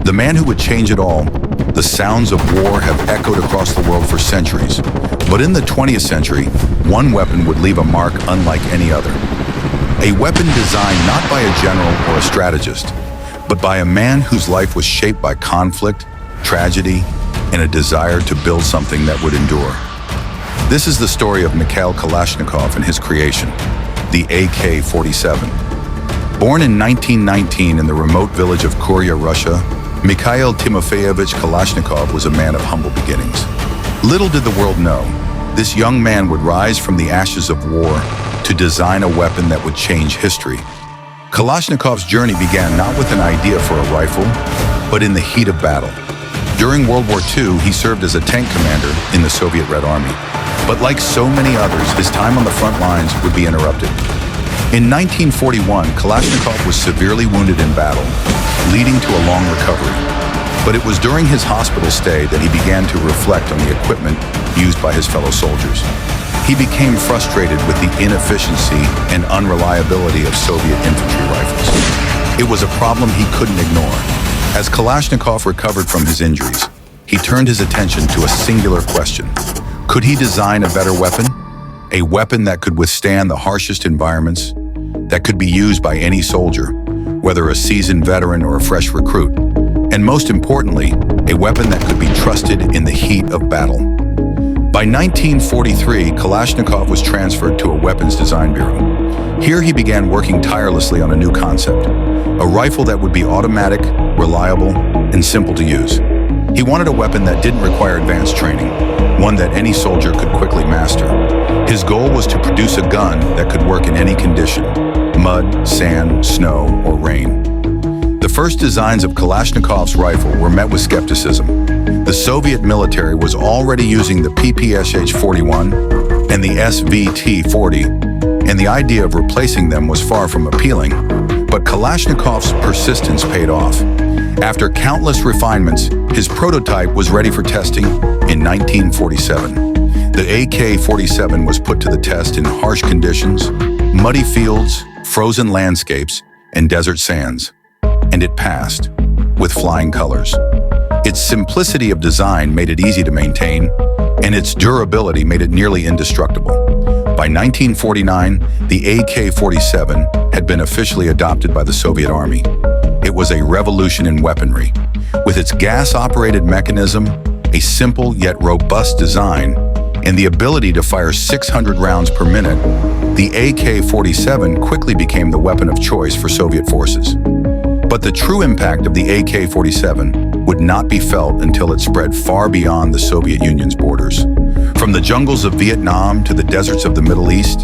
The man who would change it all. The sounds of war have echoed across the world for centuries. But in the 20th century, one weapon would leave a mark unlike any other. A weapon designed not by a general or a strategist, but by a man whose life was shaped by conflict, tragedy, and a desire to build something that would endure. This is the story of Mikhail Kalashnikov and his creation, the AK-47. Born in 1919 in the remote village of Kurya, Russia, Mikhail Timofeyevich Kalashnikov was a man of humble beginnings. Little did the world know, this young man would rise from the ashes of war to design a weapon that would change history. Kalashnikov's journey began not with an idea for a rifle, but in the heat of battle. During World War II, he served as a tank commander in the Soviet Red Army. But like so many others, his time on the front lines would be interrupted. In 1941, Kalashnikov was severely wounded in battle, leading to a long recovery. But it was during his hospital stay that he began to reflect on the equipment used by his fellow soldiers. He became frustrated with the inefficiency and unreliability of Soviet infantry rifles. It was a problem he couldn't ignore. As Kalashnikov recovered from his injuries, he turned his attention to a singular question. Could he design a better weapon? A weapon that could withstand the harshest environments, that could be used by any soldier, whether a seasoned veteran or a fresh recruit, and most importantly, a weapon that could be trusted in the heat of battle. By 1943, Kalashnikov was transferred to a weapons design bureau. Here he began working tirelessly on a new concept, a rifle that would be automatic, reliable, and simple to use. He wanted a weapon that didn't require advanced training, one that any soldier could quickly master. His goal was to produce a gun that could work in any condition: mud, sand, snow, or rain. The first designs of Kalashnikov's rifle were met with skepticism. The Soviet military was already using the PPSH-41 and the SVT-40, and the idea of replacing them was far from appealing. But Kalashnikov's persistence paid off. After countless refinements, his prototype was ready for testing in 1947. The AK-47 was put to the test in harsh conditions, muddy fields, frozen landscapes, and desert sands. And it passed, with flying colors. Its simplicity of design made it easy to maintain, and its durability made it nearly indestructible. By 1949, the AK-47 had been officially adopted by the Soviet Army. It was a revolution in weaponry. With its gas-operated mechanism, a simple yet robust design, and the ability to fire 600 rounds per minute, the AK-47 quickly became the weapon of choice for Soviet forces. But the true impact of the AK-47 would not be felt until it spread far beyond the Soviet Union's borders. From the jungles of Vietnam to the deserts of the Middle East,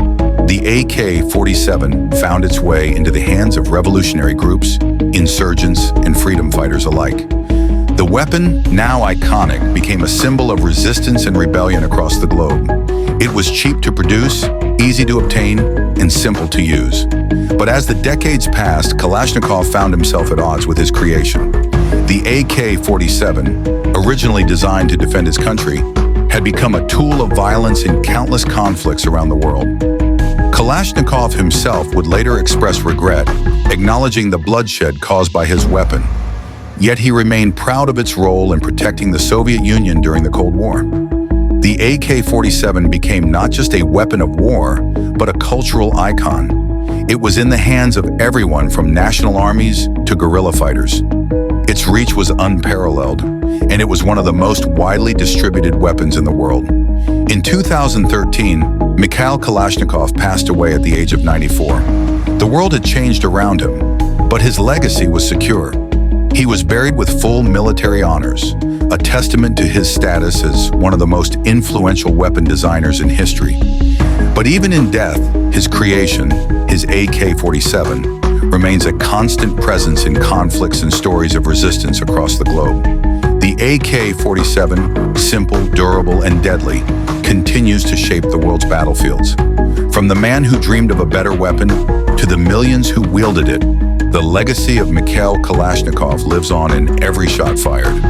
the AK-47 found its way into the hands of revolutionary groups, insurgents, and freedom fighters alike. The weapon, now iconic, became a symbol of resistance and rebellion across the globe. It was cheap to produce, easy to obtain, and simple to use. But as the decades passed, Kalashnikov found himself at odds with his creation. The AK-47, originally designed to defend his country, had become a tool of violence in countless conflicts around the world. Kalashnikov himself would later express regret, acknowledging the bloodshed caused by his weapon. Yet he remained proud of its role in protecting the Soviet Union during the Cold War. The AK-47 became not just a weapon of war, but a cultural icon. It was in the hands of everyone from national armies to guerrilla fighters. Its reach was unparalleled, and it was one of the most widely distributed weapons in the world. In 2013, Mikhail Kalashnikov passed away at the age of 94. The world had changed around him, but his legacy was secure. He was buried with full military honors, a testament to his status as one of the most influential weapon designers in history. But even in death, his creation, his AK-47, remains a constant presence in conflicts and stories of resistance across the globe. The AK-47, simple, durable, and deadly, continues to shape the world's battlefields. From the man who dreamed of a better weapon to the millions who wielded it, the legacy of Mikhail Kalashnikov lives on in every shot fired.